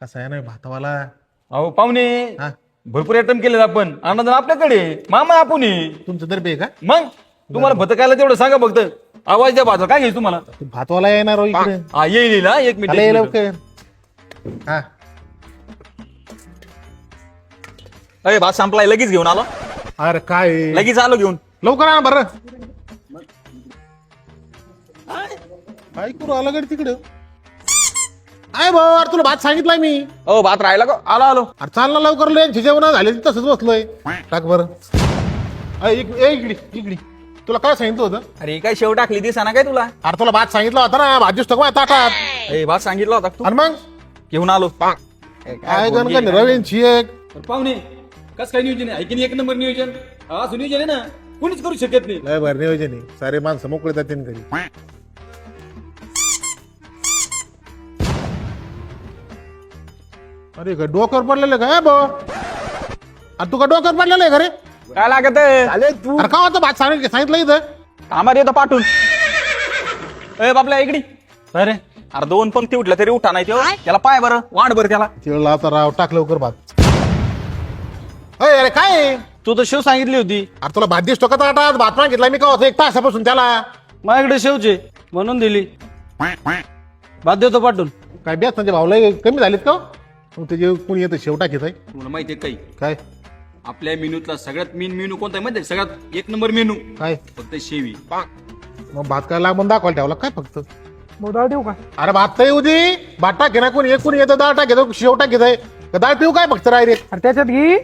कसा आहे ना भातावाला. अहो पाहुणे हा भरपूर आयटम केले आपण आनंद आपल्याकडे मामा आपण तुमचं दर्बे आहे का? मग तुम्हाला भतकायला तेवढं सांगा फक्त आवाज द्या भाता काय घ्यायचं तुम्हाला. ते भातवाला येणार हो इकडे. हा येईल ना एक आला ये मिनिट लवकर. हा अरे भात संपलाय लगेच घेऊन आलो अरे काय आहे? लगेच आलो घेऊन. लवकर आणा बरं. काय करू आलं गड तिकडं. आहे भाऊ अरे तुला भात सांगितलाय मी. हो भात राहिला का आलो आलो. अरे चाल ना लवकर लेंची जेवण झाले तसंच बसलोय. टाक बरं. इकडे इकडे तुला काय सांगितलं होतं. अरे काय शेव टाकली ती सांगा काय तुला. अरे तुला भात सांगितलं होता ना भात दिसतो का ताटात. ए भात सांगितलं होता तू आणि मग घेऊन आलो. काय गण रवींची एक पाहुणे कस काय नियोजन आहे की एक नंबर नियोजन असं नियोजन आहे ना कोणीच करू शकत नाही. लय भर नियोजन आहे. सारे माणसं मोकळे जातील घरी. अरे का डोक्यावर पडलेलं काय भाऊ. अरे तू का डोक्यावर पडलेलं आहे का रे. काय लागत अरे का होतं भात सांगितलं इथं. आम्हाला येतो पाठवून. ए बापल्या इकडे अरे अरे दोन पंक्ती उठल्या तरी उठा नाही तेव्हा त्याला पाय बरं वाढ बरं त्याला. तिळला आता राव टाक लवकर भात. अरे काय आहे? तू तर शेव सांगितली होती अरे तुला भात दिसतो का ताटात. भात मागितला मी का होतं 1 तासापासून त्याला. माझ्याकडे शेवचे म्हणून दिली. भात देतो पाठवून. काय बेस म्हणजे भावला कमी झालीत का. मग त्याचे कोणी येतं शेवटा घेत आहे तुला माहितीये काही काय. आपल्या मेनूतला सगळ्यात मेन मेनू कोणता आहे माहिती सगळ्यात एक नंबर मेनू काय फक्त शेवी. मग भात काय लागून दाखवायला ठेवला काय फक्त. मग डाळ देऊ का. अरे भात तर येऊ दे. भात टाक ना कोणी एक कोणी येतं डाळ टाक शेवटा घेत आहे डाळ पिऊ काय फक्त राय रे. अरे त्याच्यात घे.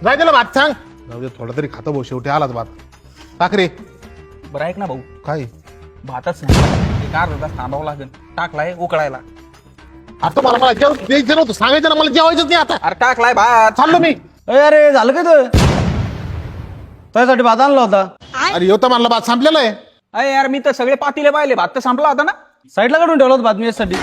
जाय त्याला भात सांग. जाऊ दे थोडा तरी खातो भाऊ शेवटी आलाच भात. टाक रे. बरं ऐक ना भाऊ काय भातच नाही एक अर्धा तास थांबावं लागेल टाकलाय उकळायला. आता मला द्यायचं नव्हतं सांगायचं ना मला जेवायचंच नाही आता. अरे टाकलाय भात चाललो मी. अरे झालं काय तर त्यासाठी भात आणला होता. अरे येऊ तर म्हणलं भात संपलेलं आहे. अरे यार मी तर सगळे पातीले पाहिले भात तर संपला होता ना. साईडला काढून ठेवला होता भात मी यासाठी.